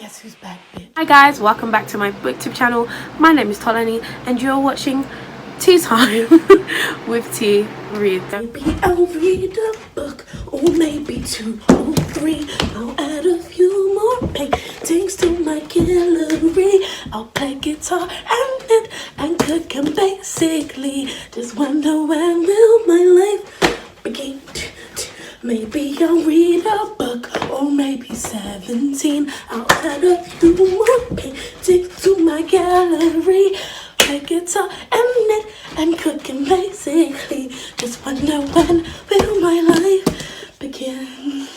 Guess who's back, bitch? Hi guys, welcome back to my booktube channel. My name is Tolani and you're watching Tea Time with Tea Read. Maybe I'll read a book, or maybe 2 or 3. I'll add a few more paintings to my gallery. I'll play guitar and knit and cook and basically just wonder when will my life begin. Maybe I'll read a book, or maybe 17. I'll add a few more paintings to my gallery. Play guitar and knit and cook and basically just wonder when will my life begin.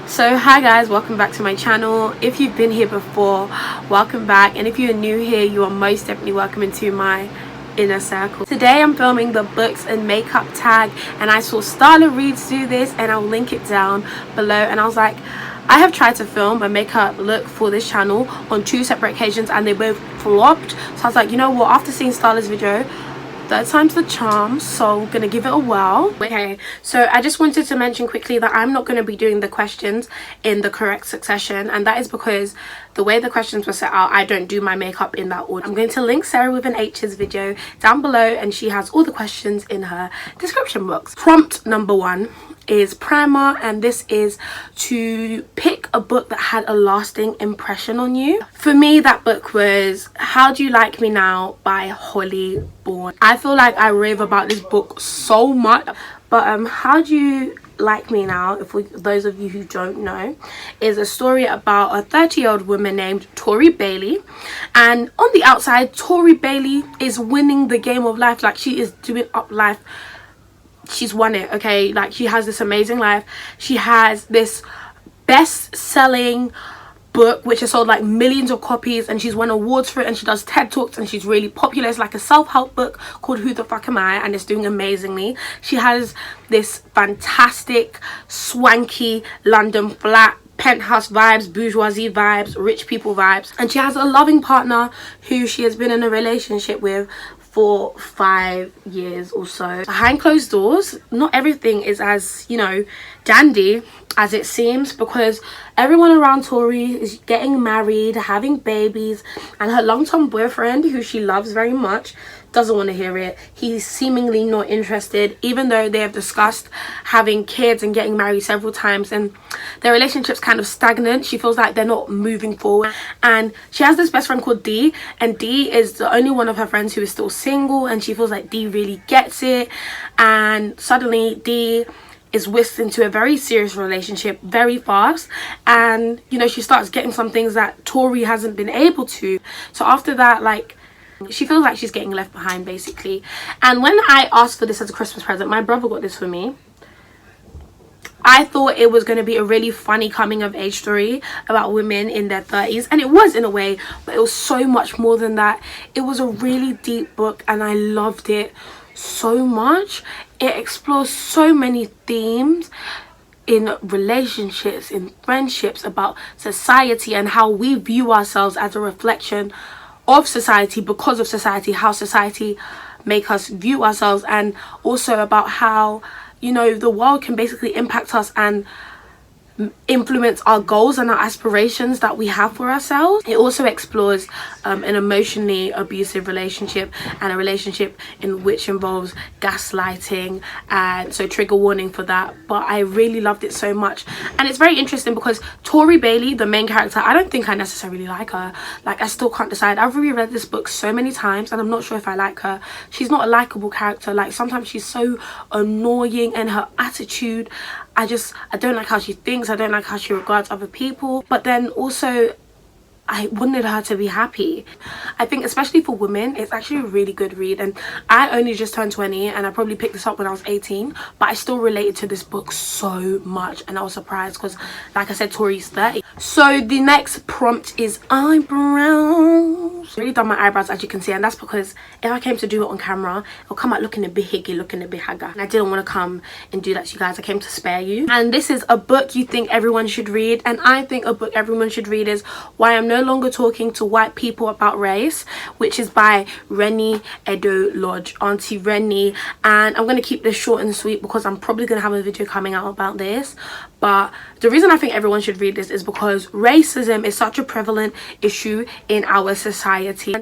So hi guys, welcome back to my channel. If you've been here before, welcome back, and if you're new here, you are most definitely welcome into my inner circle. Today I'm filming the books and makeup tag, and I saw Starla Reads do this, and I'll link it down below. And I was like, I have tried to film a makeup look for this channel on 2 separate occasions and they both flopped. So I was like, you know what, after seeing Starla's video, third time's the charm, so I'm gonna give it a whirl. Okay, so I just wanted to mention quickly that I'm not going to be doing the questions in the correct succession, and that is because the way the questions were set out, I don't do my makeup in that order. I'm going to link Sarah with an H's video down below, and she has all the questions in her description box. Prompt number 1 is primer, and this is to pick a book that had a lasting impression on you. For me, that book was How Do You Like Me Now by Holly Bourne. I feel like I rave about this book so much, but How Do You Like Me Now, those of you who don't know, is a story about a 30-year-old woman named Tori Bailey, and on the outside Tori Bailey is winning the game of life. Like, she is doing up life. She's won it, okay? Like, she has this amazing life. She has this best-selling book which has sold like millions of copies, and she's won awards for it, and she does TED Talks, and she's really popular. It's like a self-help book called Who the Fuck Am I, and it's doing amazingly. She has this fantastic swanky London flat, penthouse vibes, bourgeoisie vibes, rich people vibes, and she has a loving partner who she has been in a relationship with for 5 years or so. Behind closed doors, not everything is as, you know, dandy as it seems, because everyone around Tori is getting married, having babies, and her long-term boyfriend, who she loves very much, doesn't want to hear it. He's seemingly not interested, even though they have discussed having kids and getting married several times, and their relationship's kind of stagnant. She feels like they're not moving forward. And she has this best friend called Dee, and Dee is the only one of her friends who is still single, and she feels like Dee really gets it. And suddenly Dee is whisked into a very serious relationship very fast, and you know, she starts getting some things that Tori hasn't been able to. So after that, like, she feels like she's getting left behind basically. And when I asked for this as a Christmas present, my brother got this for me. I thought it was going to be a really funny coming of age story about women in their 30s, and it was in a way, but it was so much more than that. It was a really deep book, and I loved it so much. It explores so many themes in relationships, in friendships, about society and how we view ourselves as a reflection of society, because of society, how society make us view ourselves, and also about how, you know, the world can basically impact us and influence our goals and our aspirations that we have for ourselves. It also explores an emotionally abusive relationship, and a relationship in which involves gaslighting, and so trigger warning for that. But I really loved it so much, and it's very interesting because Tori Bailey, the main character, I don't think I necessarily like her. Like, I still can't decide. I've reread this book so many times and I'm not sure if I like her. She's not a likable character. Like, sometimes she's so annoying, and her attitude, I don't like how she thinks. I don't like how she regards other people. But then also, I wanted her to be happy. I think especially for women, it's actually a really good read. And I only just turned 20, and I probably picked this up when I was 18, but I still related to this book so much, and I was surprised because, like I said, Tori's 30. So the next prompt is eyebrows. I've really done my eyebrows, as you can see, and that's because if I came to do it on camera, it'll come out looking a bit higgy, looking a bit haggard, and I didn't want to come and do that to you guys. I came to spare you. And this is a book you think everyone should read, and I think a book everyone should read is Why I'm No Longer Talking to White People About Race, which is by Rennie Edo Lodge, Auntie Rennie. And I'm going to keep this short and sweet because I'm probably going to have a video coming out about this, but the reason I think everyone should read this is because racism is such a prevalent issue in our society,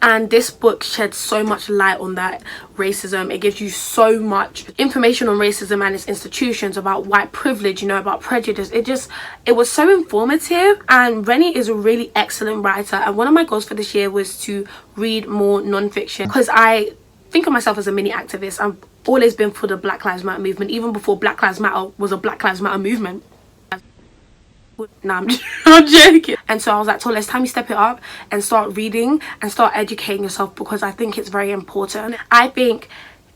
and this book sheds so much light on that racism. It gives you so much information on racism and its institutions, about white privilege, you know, about prejudice. It was so informative, and Rennie is a really excellent writer, and one of my goals for this year was to read more non-fiction, because I think of myself as a mini activist. I've always been for the Black Lives Matter movement, even before Black Lives Matter was a Black Lives Matter movement. Nah, I'm joking. And so I was like, so it's time you step it up and start reading and start educating yourself, because I think it's very important. I think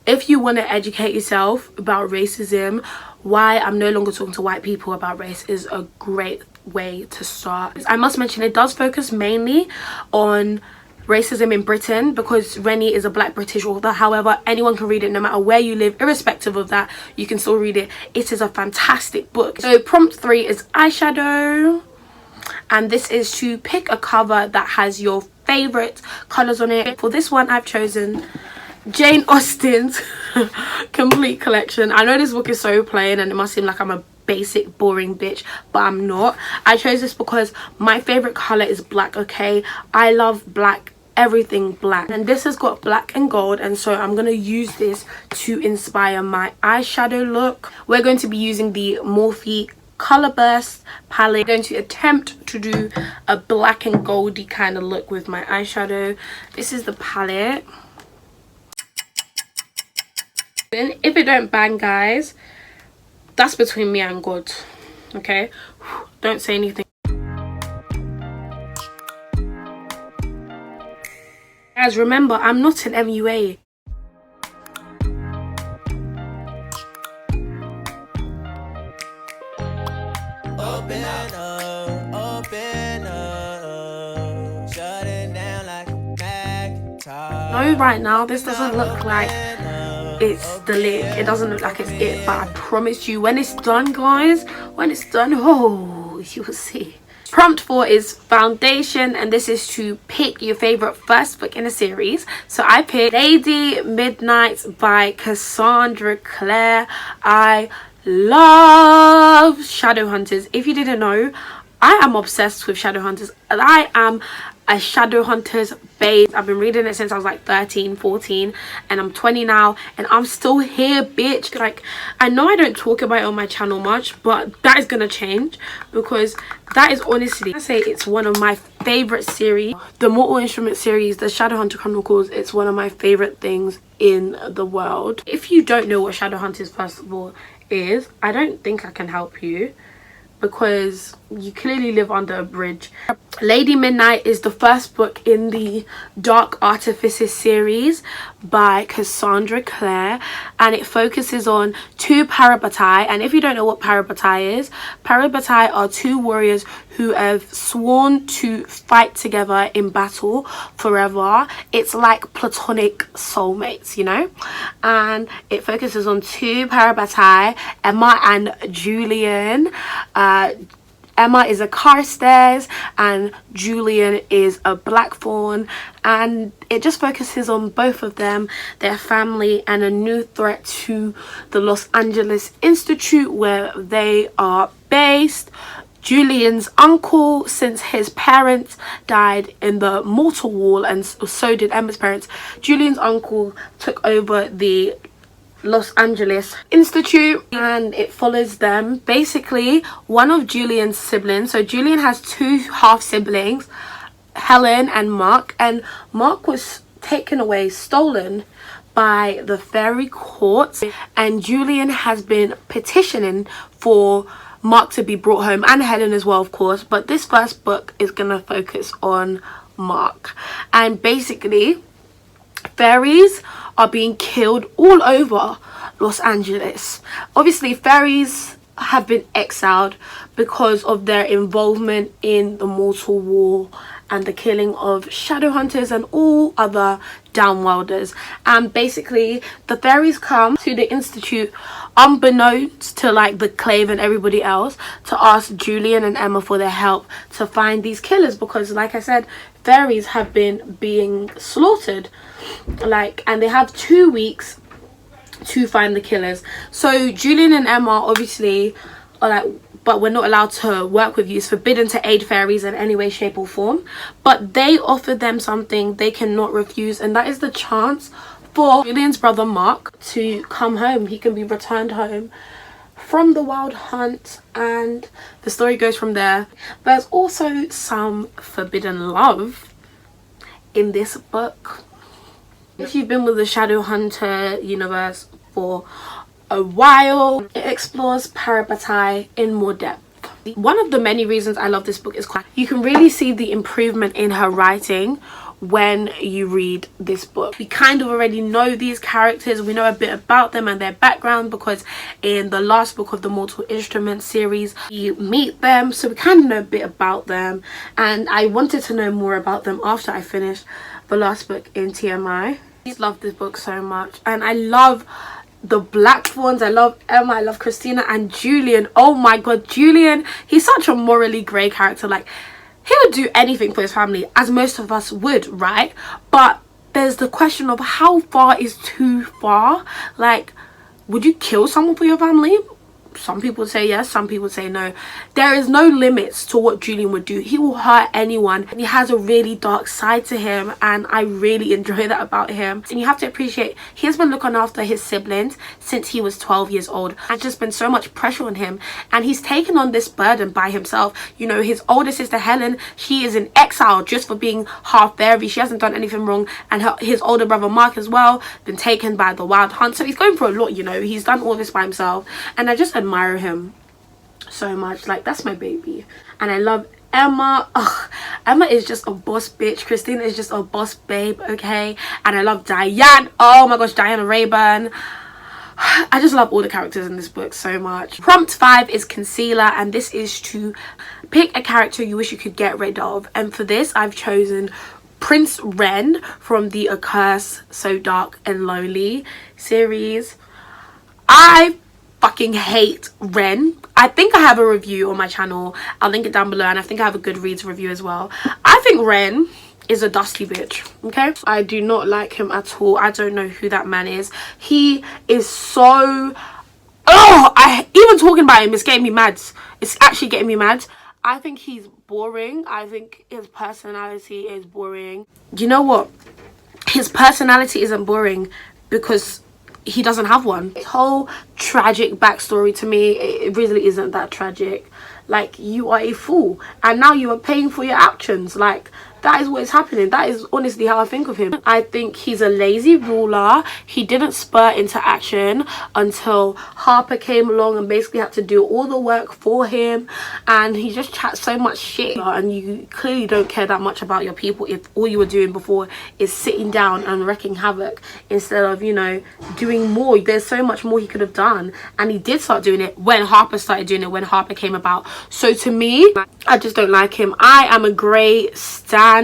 if you want to educate yourself about racism, why I'm no longer talking to white people about race is a great way to start. I must mention it does focus mainly on racism in Britain, because Rennie is a black British author. However, anyone can read it no matter where you live. Irrespective of that, you can still read it. It is a fantastic book. So prompt 3 is eyeshadow, and this is to pick a cover that has your favorite colors on it. For this one, I've chosen Jane Austen's complete collection. I know this book is so plain and it must seem like I'm a basic boring bitch, but I'm not. I chose this because my favorite color is black. Okay, I love black, everything black, and this has got black and gold, and so I'm gonna use this to inspire my eyeshadow look. We're going to be using the Morphe Color Burst palette. I'm going to attempt to do a black and goldy kind of look with my eyeshadow. This is the palette. And if it don't bang, guys, that's between me and God, okay? Don't say anything. Guys, remember, I'm not an MUA. Open up, shut it down like a Macintosh. No, right now, this doesn't look like it's the lip. It doesn't look like it's it, but I promise you, when it's done, guys, when it's done, oh, you will see. Prompt 4 is foundation, and this is to pick your favorite first book in a series. So I picked Lady Midnight by Cassandra Clare. I love Shadowhunters. If you didn't know, I am obsessed with Shadowhunters. I am a Shadowhunters babe. I've been reading it since I was like 13, 14, and I'm 20 now, and I'm still here, bitch. Like, I know I don't talk about it on my channel much, but that is gonna change, because that is honestly, I say it's one of my favorite series. The Mortal Instrument series, the Shadowhunter Chronicles, it's one of my favorite things in the world. If you don't know what Shadowhunters, first of all, is, I don't think I can help you, because you clearly live under a bridge. Lady Midnight is the first book in the Dark Artifices series by Cassandra Clare, and it focuses on two parabatai. And if you don't know what parabatai is, parabatai are two warriors who have sworn to fight together in battle forever. It's like platonic soulmates, you know, and it focuses on two parabatai, Emma and Julian. Emma is a Carstairs and Julian is a Blackthorn, and it just focuses on both of them, their family, and a new threat to the Los Angeles Institute where they are based. Julian's uncle, since his parents died in the mortal war, and so did Emma's parents, Julian's uncle took over the Los Angeles Institute, and it follows them. Basically, one of Julian's siblings, so Julian has two half siblings, Helen and Mark, and Mark was taken away, stolen by the fairy courts, and Julian has been petitioning for Mark to be brought home, and Helen as well, of course. But this first book is gonna focus on Mark, and basically fairies are being killed all over Los Angeles. Obviously, fairies have been exiled because of their involvement in the mortal war and the killing of Shadowhunters and all other downworlders. And basically, the fairies come to the Institute unbeknownst to like the Clave and everybody else to ask Julian and Emma for their help to find these killers, because like I said, fairies have been being slaughtered, like, and they have 2 weeks to find the killers. So Julian and Emma obviously are like, but we're not allowed to work with you. It's forbidden to aid fairies in any way, shape or form. But they offered them something they cannot refuse, and that is the chance for Julian's brother Mark to come home. He can be returned home from the wild hunt, and the story goes from there. There's also some forbidden love in this book. If you've been with the Shadowhunter universe for a while, it explores Parabatai in more depth. One of the many reasons I love this book is you can really see the improvement in her writing when you read this book. We kind of already know these characters, we know a bit about them and their background, because in the last book of the Mortal Instruments series you meet them, so we kind of know a bit about them, and I wanted to know more about them after I finished the last book in TMI. I love this book so much, and I love the black ones. I love Emma, I love Christina, and Julian. Oh my god, Julian, he's such a morally grey character. Like, he would do anything for his family, as most of us would, right? But there's the question of how far is too far. Like, would you kill someone for your family? Some people say yes, some people say no. There is no limits to what Julian would do. He will hurt anyone, and he has a really dark side to him, and I really enjoy that about him. And you have to appreciate he has been looking after his siblings since he was 12 years old. There's just been so much pressure on him, and he's taken on this burden by himself. You know, his older sister Helen, she is in exile just for being half fairy. She hasn't done anything wrong, and his older brother Mark as well, been taken by the wild hunt. So he's going through a lot, you know. He's done all this by himself, and I just admire him so much. Like, that's my baby. And I love Emma. Ugh, Emma is just a boss bitch. Christina is just a boss babe, okay? And I love Diane. Oh my gosh, Diana Rayburn. I just love all the characters in this book so much. Prompt 5 is concealer, and this is to pick a character you wish you could get rid of. And for this I've chosen Prince Ren from the A Curse So Dark and Lonely series. I fucking hate Ren. I think I have a review on my channel. I'll link it down below, and I think I have a Goodreads review as well. I think Ren is a dusty bitch, okay? I do not like him at all. I don't know who that man is. He is so... Oh, even talking about him is getting me mad. It's actually getting me mad. I think he's boring. I think his personality is boring. You know what? His personality isn't boring because he doesn't have one. His whole tragic backstory, to me, it really isn't that tragic. Like, you are a fool, and now you are paying for your actions. Like, that is what is happening. That is honestly how I think of him. I think he's a lazy ruler. He didn't spur into action until Harper came along and basically had to do all the work for him, and he just chats so much shit, and you clearly don't care that much about your people if all you were doing before is sitting down and wrecking havoc instead of, you know, doing more. There's so much more he could have done, and he did start doing it when Harper started doing it, when Harper came about. So to me, I just don't like him. I am a Grey stan.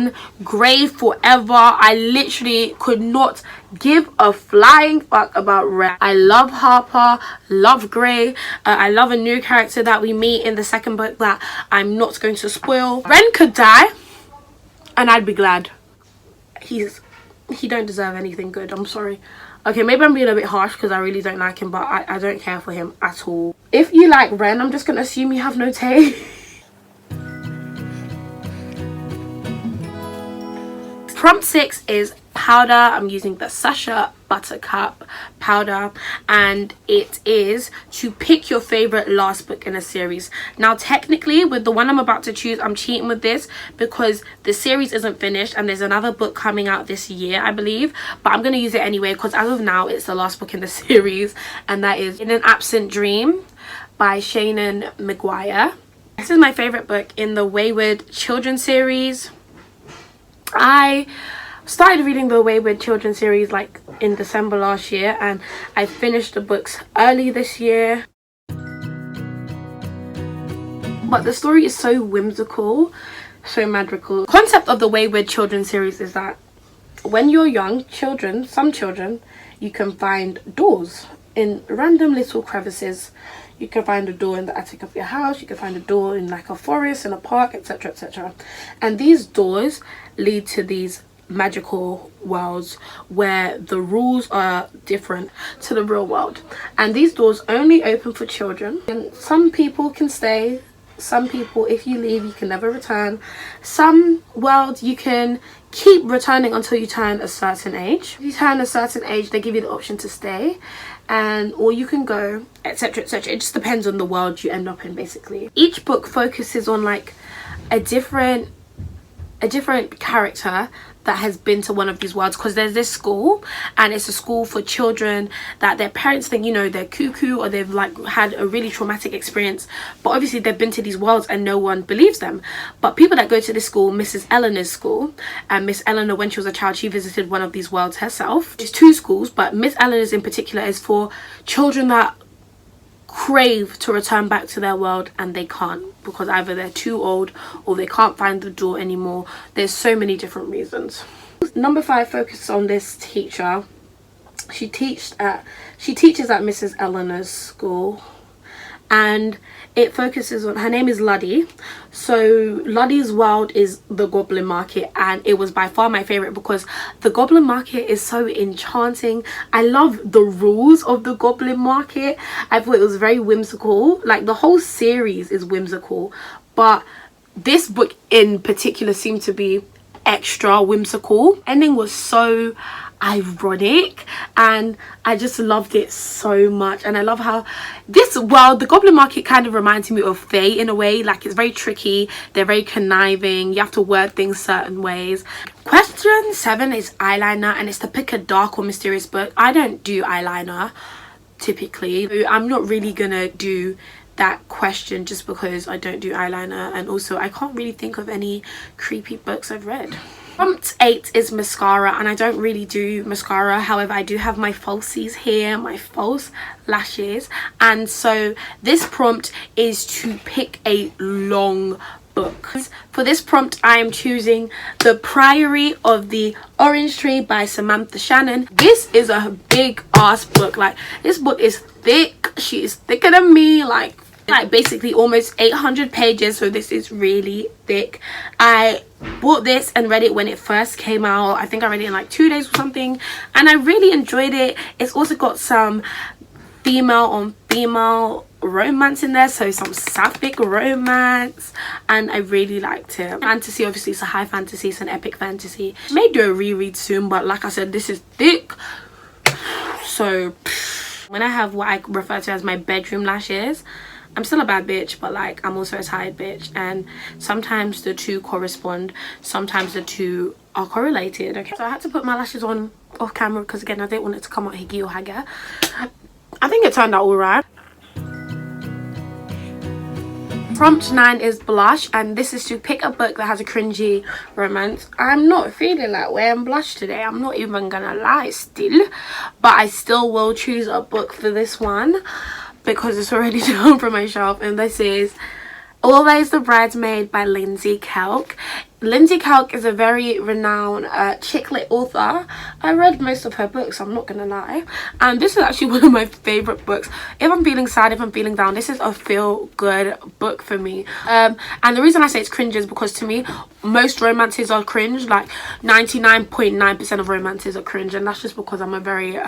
Grey forever. I literally could not give a flying fuck about Ren. I love Harper, love Grey. I love a new character that we meet in the second book that I'm not going to spoil. Ren could die and I'd be glad. He don't deserve anything good. I'm sorry. Okay, maybe I'm being a bit harsh because I really don't like him, but I don't care for him at all. If you like Ren, I'm just gonna assume you have no taste. Prompt 6 is powder. I'm using the Sasha Buttercup powder, and it is to pick your favorite last book in a series. Now technically with the one I'm about to choose, I'm cheating with this because the series isn't finished and there's another book coming out this year, I believe, but I'm going to use it anyway because as of now it's the last book in the series, and that is In an Absent Dream by Shannon Maguire. This is my favorite book in the Wayward Children series. I started reading the Wayward Children series like in December last year, and I finished the books early this year. But the story is so whimsical, so magical. The concept of the Wayward Children series is that when you're young, some children, you can find doors in random little crevices. You can find a door in the attic of your house, you can find a door in like a forest, in a park, etc, etc. And these doors lead to these magical worlds where the rules are different to the real world, and these doors only open for children, and some people can stay, some people, if you leave, you can never return. Some worlds you can keep returning until you turn a certain age. If you turn a certain age, they give you the option to stay, and or you can go, etc, etc. It just depends on the world you end up in, basically. Each book focuses on like a different character that has been to one of these worlds, because there's this school, and it's a school for children that their parents think, you know, they're cuckoo, or they've like had a really traumatic experience, but obviously they've been to these worlds and no one believes them. But people that go to this school, Mrs. Eleanor's school, and Miss Eleanor, when she was a child, she visited one of these worlds herself. There's two schools, but Miss Eleanor's in particular is for children that crave to return back to their world and they can't, because either they're too old or they can't find the door anymore. There's so many different reasons. Number 5 focuses on this teacher. She teaches at Mrs. Eleanor's school, and it focuses on, her name is Luddy. So Luddy's world is the Goblin Market, and it was by far my favorite because the Goblin Market is so enchanting. I love the rules of the Goblin Market. I thought it was very whimsical. Like, the whole series is whimsical, but this book in particular seemed to be extra whimsical. Ending was so ironic, and I just loved it so much. And I love how this world, the Goblin Market, kind of reminds me of Fae in a way. Like, it's very tricky, they're very conniving, you have to word things certain ways. Question 7 is eyeliner, and it's to pick a dark or mysterious book. I don't do eyeliner typically, so I'm not really gonna do that question just because I don't do eyeliner, and also I can't really think of any creepy books I've read. Prompt 8 is mascara, and I don't really do mascara. However, I do have my falsies here, my false lashes, and so this prompt is to pick a long book. For this prompt, I am choosing The Priory of the Orange Tree by Samantha Shannon. This is a big ass book. Like, this book is thick. She is thicker than me, like basically almost 800 pages, so this is really thick. I bought this and read it when it first came out. I think I read it in like 2 days or something, and I really enjoyed it. It's also got some female on female romance in there, so some sapphic romance, and I really liked it. Fantasy, obviously it's a high fantasy, it's an epic fantasy. I may do a reread soon, but like I said, this is thick. So when I have what I refer to as my bedroom lashes, I'm still a bad bitch, but like I'm also a tired bitch, and sometimes the two correspond, sometimes the two are correlated. Okay, so I had to put my lashes on off camera because, again, I didn't want it to come out higgy or hagger. I think it turned out alright. Prompt 9 is blush, and this is to pick a book that has a cringy romance. I'm not feeling like wearing blush today, I'm not even gonna lie still, but I still will choose a book for this one because it's already down from my shelf, and this is Always the Bridesmaid by Lindsay Kelk. Lindsay Kelk is a very renowned chick lit author. I read most of her books, I'm not gonna lie, and this is actually one of my favorite books. If I'm feeling sad, if I'm feeling down, this is a feel good book for me. And the reason I say it's cringe is because, to me, most romances are cringe. Like 99.9% of romances are cringe, and that's just because I'm a very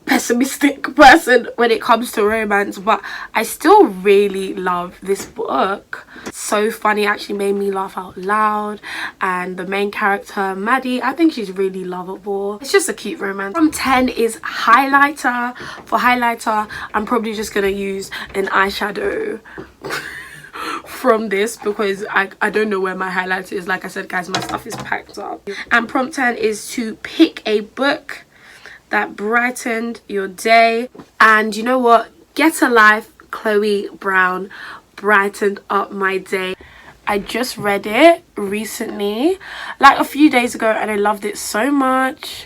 pessimistic person when it comes to romance. But I still really love this book. So funny, actually made me laugh out loud, and the main character Maddie, I think she's really lovable. It's just a cute romance. From 10 is highlighter. For highlighter, I'm probably just gonna use an eyeshadow from this because I don't know where my highlighter is. Like I said, guys, my stuff is packed up. And prompt 10 is to pick a book that brightened your day. And you know what? Get a Life, Chloe Brown, brightened up my day. I just read it recently, like a few days ago, and I loved it so much.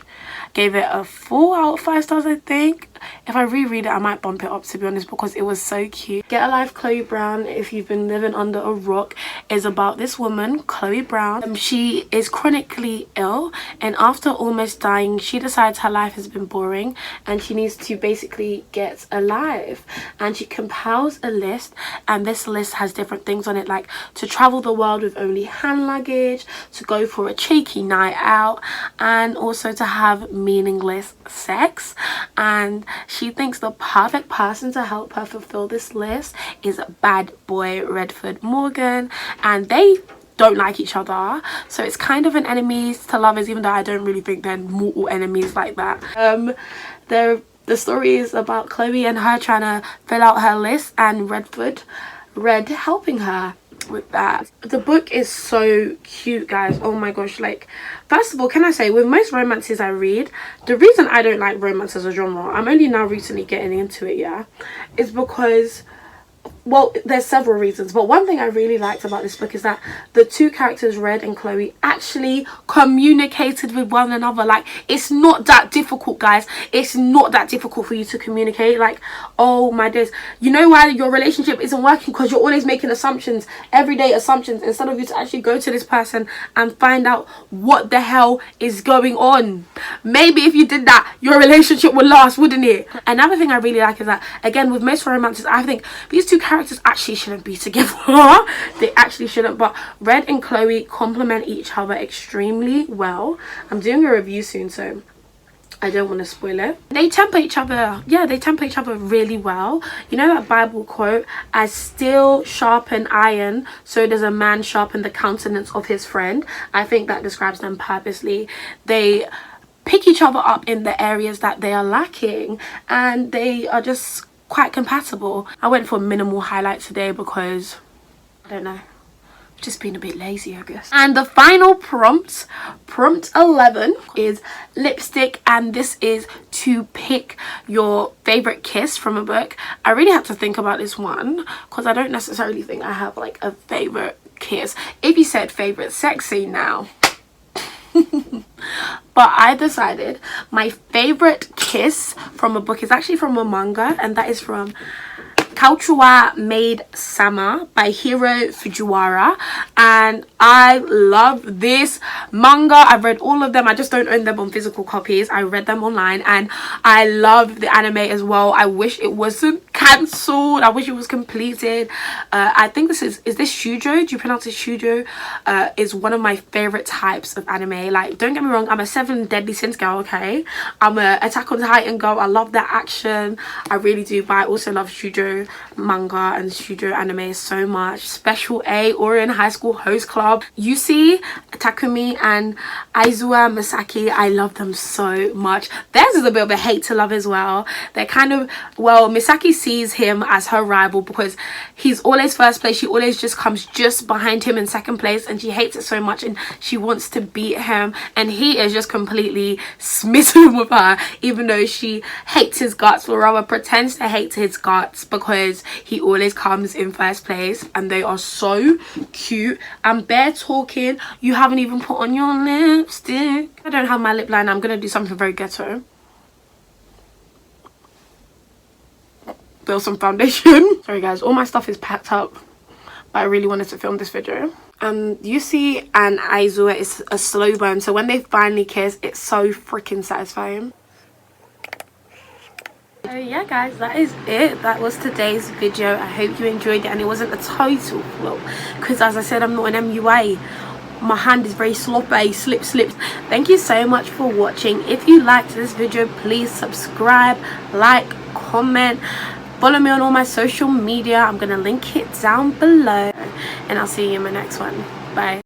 Gave it a 4 out of 5 stars, I think. if I reread it, I might bump it up, to be honest, because it was so cute. Get a Life Chloe Brown, if you've been living under a rock, is about this woman, Chloe Brown. She is chronically ill, and after almost dying, she decides her life has been boring and she needs to basically get alive. And she compiles a list, and this list has different things on it, like to travel the world with only hand luggage, to go for a cheeky night out, and also to have meaningless sex. And she thinks the perfect person to help her fulfill this list is bad boy Redford Morgan, and they don't like each other, so it's kind of an enemies to lovers, even though I don't really think they're mortal enemies like that. The story is about Chloe and her trying to fill out her list, and Red helping her with that. The book is so cute, guys. Oh my gosh. Like, first of all, can I say, with most romances I read, the reason I don't like romance as a genre, I'm only now recently getting into it, yeah, is because, well, there's several reasons, but one thing I really liked about this book is that the two characters, Red and Chloe, actually communicated with one another. Like, it's not that difficult, guys. It's not that difficult for you to communicate. Like, oh my days, you know why your relationship isn't working? Because you're always making assumptions, everyday assumptions, instead of you to actually go to this person and find out what the hell is going on. Maybe if you did that, your relationship would last, wouldn't it? Another thing I really like is that, again, with most romances, I think these two characters actually shouldn't be together. They actually shouldn't, but Red and Chloe complement each other extremely well. I'm doing a review soon, so I don't want to spoil it. They temper each other, yeah, they temper each other really well. You know that Bible quote, as steel sharpen iron, so does a man sharpen the countenance of his friend? I think that describes them purposely. They pick each other up in the areas that they are lacking, and they are just quite compatible. I went for minimal highlights today because, I don't know, just being a bit lazy, I guess. And the final prompt 11, is lipstick, and this is to pick your favorite kiss from a book. I really had to think about this one because I don't necessarily think I have like a favorite kiss. If you said favorite sex scene now, but I decided my favorite kiss from a book is actually from a manga, and that is from Kauchiwa Maid Sama by Hiro Fujiwara, and I love this manga. I've read all of them. I just don't own them on physical copies. I read them online, and I love the anime as well. I wish it wasn't cancelled. I wish it was completed. I think this is this shoujo? Do you pronounce it shoujo? Is one of my favorite types of anime. Like, don't get me wrong, I'm a 7 Deadly Sins girl, okay? I'm a Attack on Titan girl. I love that action, I really do, but I also love shoujo manga and shoujo anime so much. Special A, Ouran High School Host Club, Yusi, Takumi, and Aizuwa Misaki. I love them so much. Theirs is a bit of a hate to love as well. They're kind of, well, Misaki sees him as her rival because he's always first place. She always just comes just behind him in second place, and she hates it so much and she wants to beat him, and he is just completely smitten with her, even though she hates his guts, or rather pretends to hate his guts, because he always comes in first place. And they are so cute. And bare talking, you haven't even put on your lipstick. I don't have my lip liner. I'm gonna do something very ghetto. Build some foundation. Sorry guys, all my stuff is packed up, but I really wanted to film this video. Yusi and Aizuwa is a slow burn, so when they finally kiss, it's so freaking satisfying. So yeah guys, that is it. That was today's video. I hope you enjoyed it, and it wasn't a total flop because, as I said, I'm not an MUA. My hand is very sloppy, slips. Thank you so much for watching. If you liked this video, please subscribe, like, comment, follow me on all my social media. I'm gonna link it down below, and I'll see you in my next one. Bye.